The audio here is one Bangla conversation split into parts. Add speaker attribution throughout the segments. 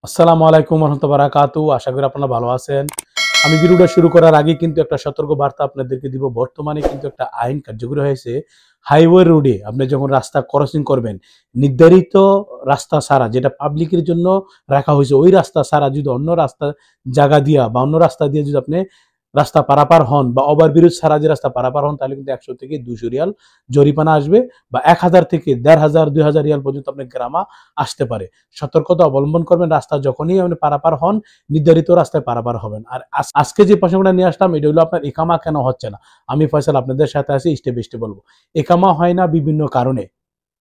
Speaker 1: আসসালামু আলাইকুম রহমতুল্লাহি ওয়া বারাকাতু। আশা করি আপনারা ভালো আছেন। আমি ভিডিওটা শুরু করার আগে কিন্তু একটা সতর্ক বার্তা আপনাদেরকে দিব। বর্তমানে কিন্তু একটা আইন কার্যকরী হয়েছে। হাইওয়ে রোডে আপনি যখন রাস্তা ক্রসিং করবেন, নির্ধারিত রাস্তা ছাড়া যেটা পাবলিকের জন্য রাখা হয়েছে, ওই রাস্তা ছাড়া যদি অন্য রাস্তা জায়গা দিয়া বা অন্য রাস্তা দিয়ে যদি আপনি রাস্তা পারাপার হন বা ওভারব্রিজ ছাড়া যে রাস্তা পারাপার হন, তাহলে কিন্তু 100 থেকে 200 রিয়াল জরিমানা আসবে বা 1000 থেকে 1500 2000 রিয়াল পর্যন্ত আপনার গ্রামা আসতে পারে। সতর্কতা অবলম্বন করবেন। রাস্তা যখনই আপনি পারাপার হন, নির্ধারিত রাস্তায় পারাপার হবেন। আর আজকে যে প্রসঙ্গটা নিয়ে আসলাম, এটা হলো আপনার ইকামা কেন হচ্ছে না। আমি ফয়সাল আপনাদের সাথে আছি, স্টেপ বাই স্টেপ বলবো। ইকামা হয় না বিভিন্ন কারণে।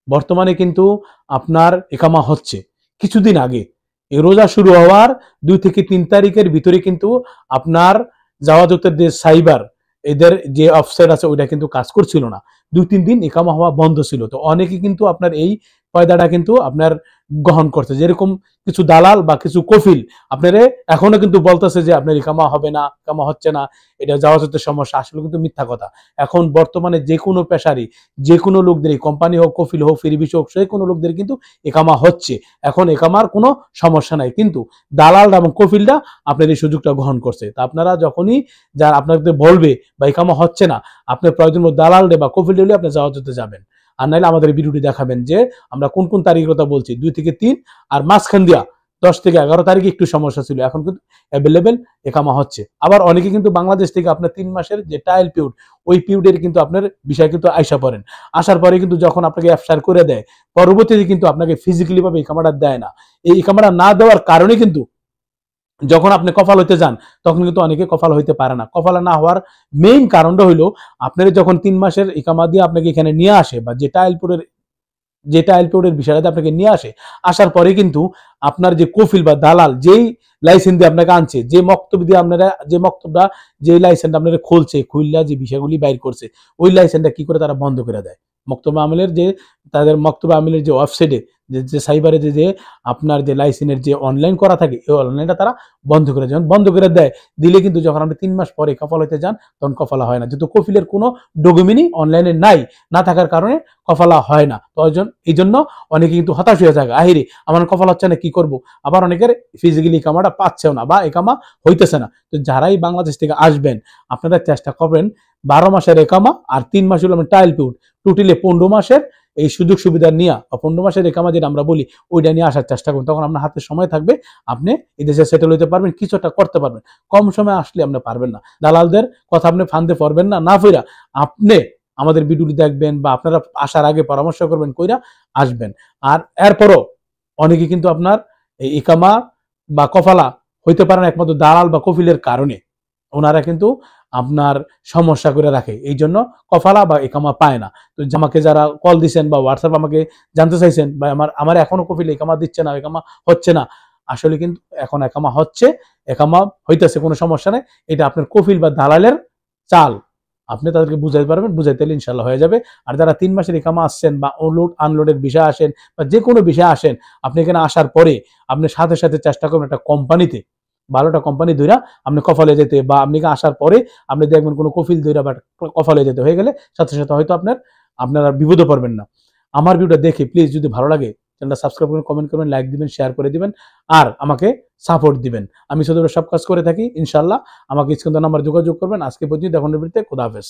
Speaker 1: বর্তমানে কিন্তু আপনার ইকামা হচ্ছে। কিছুদিন আগে এই রোজা শুরু হওয়ার 2 থেকে 3 তারিখের ভিতরে কিন্তু আপনার জাওয়াজতের যে সাইবার এদের যে অফসাইট আছে ওইটা কিন্তু কাজ করছিল না। 2-3 দিন ইকামা হওয়া বন্ধ ছিল। তো অনেকে কিন্তু আপনার এই পয়দাটা কিন্তু আপনার গ্রহণ করছে। যেরকম কিছু দালাল বা কিছু কফিল আপনারে এখনো কিন্তু বলতেছে যে আপনার ইকামা হবে না, ইকামা হচ্ছে না, এটা জাওয়াজতের সমস্যা। আসলে কিন্তু মিথ্যা কথা। এখন বর্তমানে যে কোনো পেশারি, যে কোনো লোকদেরই, কোম্পানি হোক, কফিল হোক, ফিরিবিশ হোক, সেই কোনো লোকদের কিন্তু ইকামা হচ্ছে। এখন ইকামার কোনো সমস্যা নাই, কিন্তু দালালরা এবং কফিলরা আপনার এই সুযোগটা গ্রহণ করছে। তা আপনারা যখনই যারা আপনাদের বলবে বা ইকামা হচ্ছে না, আপনার প্রয়োজন দালাল রে বা কফিল হলে আপনি জাওয়াজতে যাবেন। আর নাইলে আমাদের ভিডিওটি দেখাবেন যে আমরা কোন কোন তারিখের কথা বলছি। 2 থেকে 3 আর মাঝখান দিয়া 10 থেকে 11 তারিখে একটু সমস্যা ছিল। এখন কিন্তু অ্যাভেলেবেল একামা হচ্ছে। আবার অনেকে কিন্তু বাংলাদেশ থেকে আপনার 3 মাসের যে ট্রায়াল পিরিয়ড, ওই পিরিয়ডের কিন্তু আপনার বিষয় কিন্তু আইসা পড়েন। আসার পরে কিন্তু যখন আপনাকে অ্যাপসার করে দেয়, পরবর্তীতে কিন্তু আপনাকে ফিজিক্যালি ভাবে ইকামাটা দেয় না। এই ইকামাটা না দেওয়ার কারণে কিন্তু যখন আপনি কফাল হইতে যান, তখন কিন্তু অনেকে কফাল হইতে পারে না। কফাল না হওয়ার মেইন কারণটা হইলো, আপনার যখন 3 মাসের ইকামা দিয়ে আপনাকে এখানে নিয়ে আসে বা যেটা আইলপিওরের বিষয়টাতে আপনাকে নিয়ে আসে, আসার পরে কিন্তু আপনার যে কফিল বা দালাল যেই লাইসেন্স দিয়ে আপনাকে আনছে, যে মক্তব দিয়ে আপনারা যে মক্তবটা যে লাইসেন্সটা আপনারা খুলছে, খুললা যে বিষয়গুলি বাইর করছে, ওই লাইসেন্সটা কি করে তারা বন্ধ করে দেয়। মক্তব আমিলের যে তাদের মক্তব আমিলের যে ওয়েবসাইটে যে সাইবারে যে আপনার যে লাইসেন্সের যে অনলাইন করা থাকে, এই অনলাইনটা তারা বন্ধ করে, যখন বন্ধ করে দেয় দিলে কিন্তু যখন আপনি 3 মাস পরে কফাল হইতে যান, তখন কফালা হয় না। যেহেতু কফিলের কোনো ডকুমেন্টই অনলাইনে নাই, না থাকার কারণে কফালা হয় না। তো এই জন্য অনেকে কিন্তু হতাশ হয়ে যায়, আহিরে আমার কফাল হচ্ছে না, কি করব। আবার অনেকের ফিজিক্যালি ইকামাটা পাচ্ছেও না বা ইকামা হইতেছে না। তো যারাই বাংলাদেশ থেকে আসবেন, আপনারা চেষ্টা করবেন 12 মাসের একামা আর 3 মাস হলো ট্রায়াল পিরিয়ড, টোটালি 15 মাসের এই সুযোগ সুবিধা নিয়ে বা 15 মাসের একামা যেটা আমরা বলি, ওইটা নিয়ে আসার চেষ্টা করুন। তখন আপনার হাতে সময় থাকবে, আপনি এই দেশে সেটেল হইতে পারবেন, কিছুটা করতে পারবেন। কম সময় আসলে আপনি পারবেন না, দালালদের কথা আপনি ফান্দে পড়বেন না। না ফিরা আপনি আমাদের ভিডিওটি দেখবেন বা আপনারা আসার আগে পরামর্শ করবেন, কইরা আসবেন। আর এরপরও অনেকে কিন্তু আপনার এই ইকামা বা কফালা হইতে পারেন একমাত্র দালাল বা কফিলের কারণে। ওনারা কিন্তু আপনার সমস্যা করে রাখে, এই জন্য কফালা বা ইকামা পায় না। তো আমাকে যারা কল দিচ্ছেন বা হোয়াটসঅ্যাপ আমাকে জানতে চাইছেন বা আমার এখনো কফিল ইকামা দিচ্ছে না, ইকামা হচ্ছে না, আসলে কিন্তু এখন একামা হচ্ছে, একামা হইতেছে, কোনো সমস্যা নেই। এটা আপনার কফিল বা দালালের চাল। আপনি তাদেরকে বুঝাইতে পারবেন, বুঝাইতে হলে ইনশাল্লাহ হয়ে যাবে। আর যারা 3 মাসের ইকামা আসছেন বা আনলোডের বিষয় আসেন বা যে কোনো বিষয়ে আসেন, আপনি এখানে আসার পরে আপনি সাথে সাথে চেষ্টা করবেন একটা কোম্পানিতে, ভালোটা কোম্পানি ধইরা আপনি কফালে যেতে, বা আপনি আসার পরে আপনি দেখবেন কোনো কফিল ধইরা বা কফালে যেতে হয়ে গেলে সাথে সাথে হয়তো আপনারা বিপদে পড়বেন না। আমার ভিডিওটা দেখে প্লিজ যদি ভালো লাগে, চ্যানেলটা সাবস্ক্রাইব করবেন, কমেন্ট করবেন, লাইক দিবেন, শেয়ার করে দিবেন আর আমাকে সাপোর্ট দিবেন। আমি সব কাজ করে থাকি ইনশাল্লাহ। আমাকে স্ক্রিনে নাম্বার যোগাযোগ করবেন। আজকে পর্যন্ত, এখন খোদা হাফেজ।